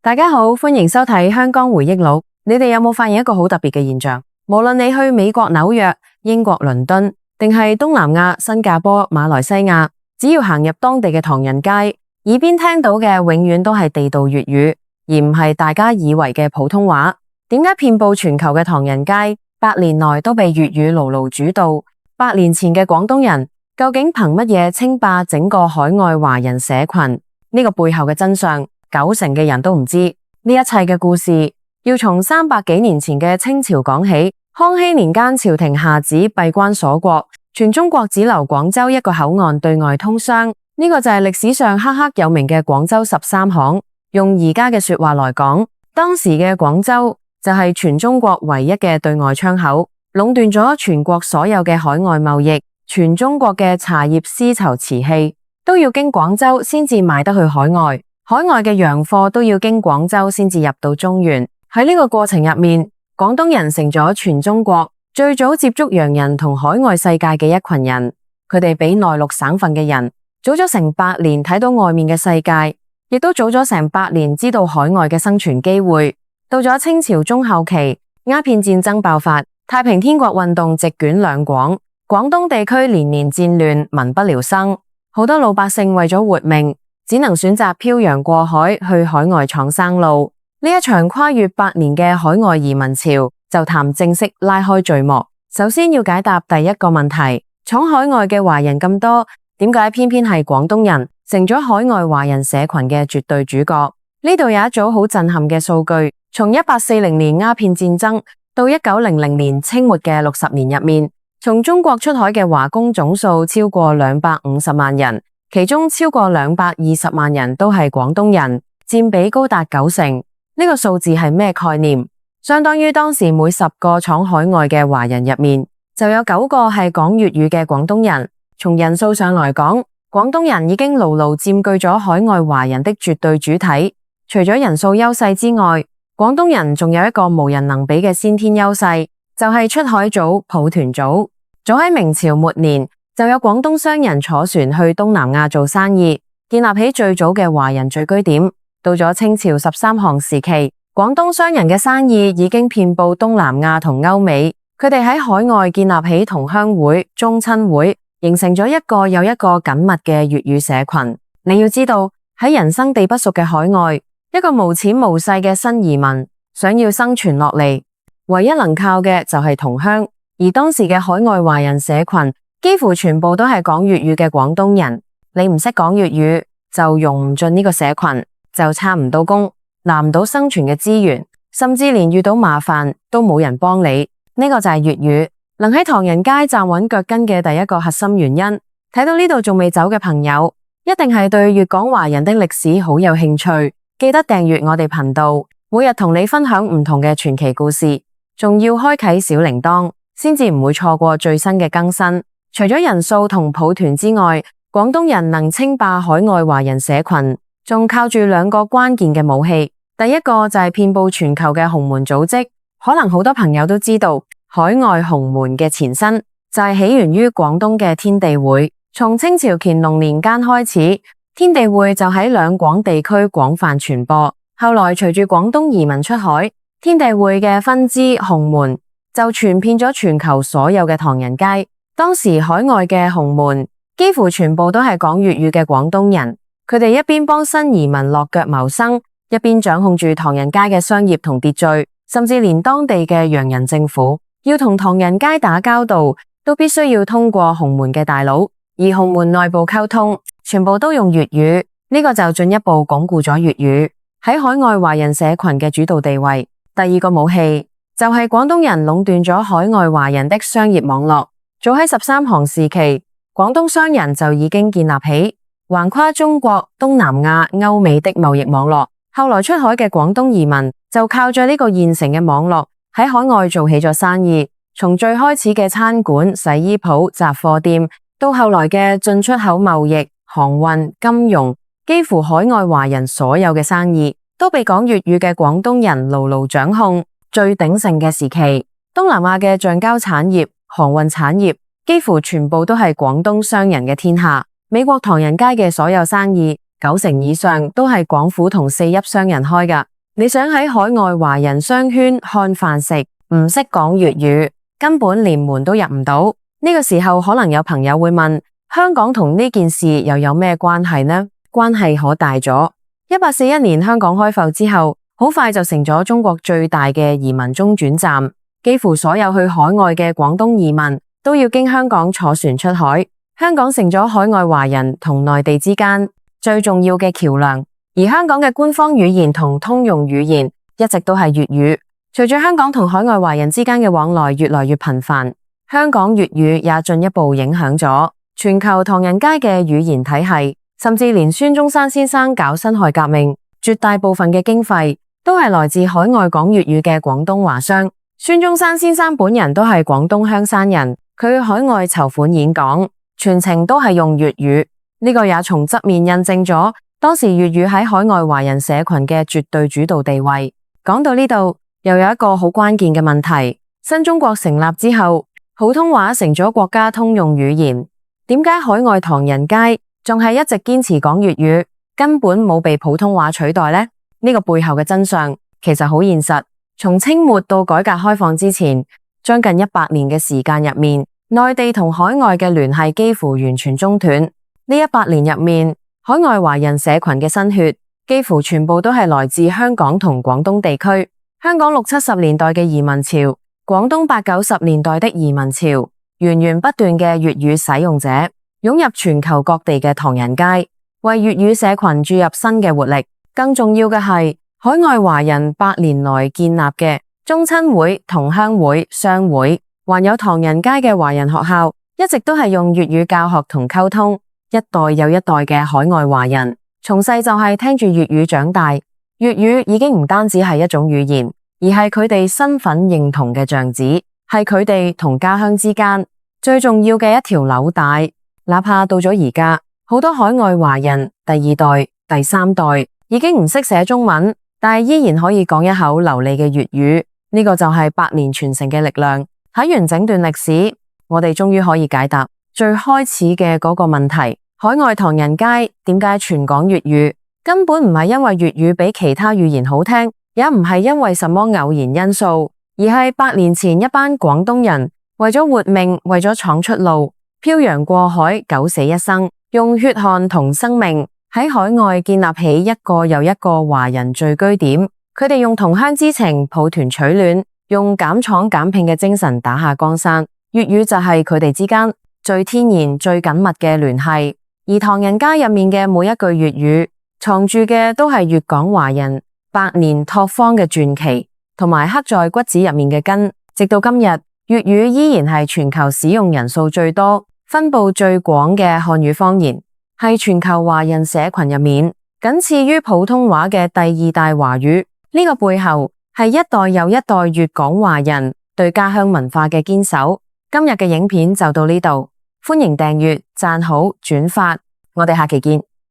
大家好，歡迎收睇香港回憶錄。你哋有冇發現一個好特別嘅現象？無論你去美國紐約、英國倫敦，定係東南亞新加坡、馬來西亞，只要行入當地嘅唐人街，耳邊聽到嘅永遠都係地道粵語，而唔係大家以為嘅普通話。點解遍佈全球嘅唐人街百年來都被粵語牢牢主導？100年前嘅廣東人究竟憑乜嘢稱霸整個海外華人社群？呢個背後嘅真相，90%嘅人都唔知。呢一切嘅故事要從300幾年前嘅清朝講起。康熙年間，朝廷下旨閉關鎖國，全中國只留廣州一個口岸對外通商。呢個就係歷史上赫赫有名嘅廣州13行。用而家嘅說話來講，當時嘅廣州就係全中國唯一嘅對外窗口，壟斷咗全國所有嘅海外貿易。全中國嘅茶葉、絲綢、瓷器都要經廣州先至賣得去海外，海外嘅洋貨都要經廣州先至入到中原。喺呢個過程入面，廣東人成咗全中國最早接觸洋人同海外世界嘅一群人。佢哋比內陸省份嘅人早咗成100年睇到外面嘅世界，亦都早咗成100年知道海外嘅生存機會。到咗清朝中後期，鴉片戰爭爆發，太平天國運動席捲兩廣，廣東地區年年戰亂，民不聊生。好多老百姓為咗活命，只能選擇漂洋過海去海外闖生路。呢一場跨越100年嘅海外移民潮就談正式拉開序幕。首先要解答第一個問題：闖海外嘅華人咁多，點解偏偏係廣東人成咗海外華人社群嘅絕對主角？呢度有一組好震撼嘅數據，從1840年鴉片戰爭到1900年清末嘅60年入面，從中國出海嘅華工總數超過250萬人，其中超過220萬人都係廣東人，佔比高達90%。呢個數字係咩概念？相當於當時每10個闖海外嘅華人入面，就有9個係講粵語嘅廣東人。從人數上來講，廣東人已經牢牢佔據咗海外華人的絕對主體。除咗人數優勢之外，廣東人仲有一個無人能比嘅先天優勢，就係出海早、抱團早。早喺明朝末年，就有廣東商人坐船去東南亞做生意，建立起最早嘅華人聚居點。到咗清朝13行時期，廣東商人嘅生意已經遍佈東南亞同歐美。佢哋喺海外建立起同鄉會、宗親會，形成咗一個又一個緊密嘅粵語社群。你要知道，喺人生地不熟嘅海外，一個無錢無勢嘅新移民想要生存落嚟，唯一能靠嘅就係同鄉。而當時嘅海外華人社群幾乎全部都係講粵語嘅廣東人。你唔識講粵語，就融唔進呢個社群，就參唔到工，拿唔到生存嘅資源，甚至連遇到麻煩都冇人幫你。呢個就係粵語能喺唐人街站穩腳跟嘅第一個核心原因。睇到呢度仲未走嘅朋友，一定係對粵港華人的歷史好有興趣。記得訂閱我哋頻道，每日同你分享唔同嘅傳奇故事，仲要開啟小鈴鐺，先至唔會錯過最新嘅更新。除咗人數同抱團之外，廣東人能稱霸海外華人社群，仲靠住2個關鍵嘅武器。第一個就係遍佈全球嘅洪門組織。可能好多朋友都知道，海外洪門嘅前身就係起源於廣東嘅天地會。從清朝乾隆年間開始，天地會就喺兩廣地區廣泛傳播。後來隨住廣東移民出海，天地會嘅分支洪門就傳遍咗全球所有嘅唐人街。當時海外嘅洪門幾乎全部都係講粵語嘅廣東人。佢哋一邊幫新移民落腳謀生，一邊掌控住唐人街嘅商業同秩序，甚至連當地嘅洋人政府要同唐人街打交道，都必須要通過洪門嘅大佬。而洪門內部溝通全部都用粵語，呢個就進一步鞏固咗粵語喺海外華人社群嘅主導地位。第二個武器就係廣東人壟斷咗海外華人的商業網絡。早喺13行時期，廣東商人就已經建立起橫跨中國、東南亞、歐美的貿易網絡。後來出海嘅廣東移民就靠着呢個現成嘅網絡喺海外做起咗生意。從最開始嘅餐館、洗衣鋪、雜貨店，到後來嘅進出口貿易、航運、金融，幾乎海外華人所有嘅生意都被講粵語嘅廣東人牢牢掌控。最鼎盛嘅時期，東南亞嘅橡膠產業、航運產業幾乎全部都係廣東商人嘅天下。美國唐人街嘅所有生意90%以上都係廣府同4邑商人開㗎。你想喺海外華人商圈看飯食，唔識講粵語，根本連門都入唔到。呢個時候可能有朋友會問，香港同呢件事又有咩關係呢？關係可大咗。1841年香港開埠之後，好快就成咗中國最大嘅移民中轉站，幾乎所有去海外嘅廣東移民都要經香港坐船出海。香港成咗海外華人同內地之間最重要嘅橋樑。而香港嘅官方語言同通用語言一直都係粵語。隨住香港同海外華人之間嘅往來越來越頻繁，香港粵語也進一步影響咗全球唐人街嘅語言體系，甚至連孫中山先生搞辛亥革命，絕大部分嘅經費都係來自海外講粵語嘅廣東華商。孫中山先生本人都係廣東香山人，佢去海外籌款演講，全程都係用粵語。呢個也從側面印證咗當時粵語喺海外華人社群嘅絕對主導地位。講到呢度，又有一個好關鍵嘅問題：新中國成立之後，普通話成咗國家通用語言，點解海外唐人街仲係一直堅持講粵語，根本冇被普通話取代呢？呢個背後嘅真相其實好現實。從清末到改革開放之前，將近100年嘅時間入面，內地同海外嘅聯繫幾乎完全中斷。呢100年入面，海外華人社群嘅新血幾乎全部都係來自香港同廣東地區。香港60、70年代嘅移民潮，廣東80、90年代的移民潮，源源不斷嘅粵語使用者湧入全球各地嘅唐人街，為粵語社群注入新嘅活力。更重要嘅係，海外華人100年來建立嘅宗親會、同鄉會、商會，還有唐人街嘅華人學校，一直都係用粵語教學同溝通。一代又一代嘅海外華人，從細就係聽住粵語長大。粵語已經唔單止係一種語言，而係佢哋身份認同嘅象子，係佢哋同家鄉之間最重要嘅一條紐帶。哪怕到咗而家，好多海外華人第2代、第3代已經唔識寫中文，但係依然可以講一口流利嘅粵語。呢個就係100年傳承嘅力量。睇完整段歷史，我哋終於可以解答最開始嘅嗰個問題：海外唐人街點解全講粵語？根本唔係因為粵語比其他語言好聽，也唔係因為什麼偶然因素，而係100年前一班廣東人為咗活命，為咗闖出路，漂洋過海，九死一生，用血汗同生命喺海外建立起一個又一個華人聚居點。佢哋用同鄉之情抱團取暖，用減廠減聘嘅精神打下江山。粵語就係佢哋之間最天然、最緊密嘅聯繫。而唐人街入面嘅每一句粵語，藏住嘅都係粵港華人100年拓荒嘅傳奇，同埋刻在骨子入面嘅根。直到今日，粵語依然係全球使用人數最多、分布最廣嘅漢語方言，係全球華人社群入面僅次於普通話嘅第2大華語。呢個背後係一代又一代粵港華人對家鄉文化嘅堅守。今日嘅影片就到呢度，歡迎訂閱、讚好、轉發，我哋下期見。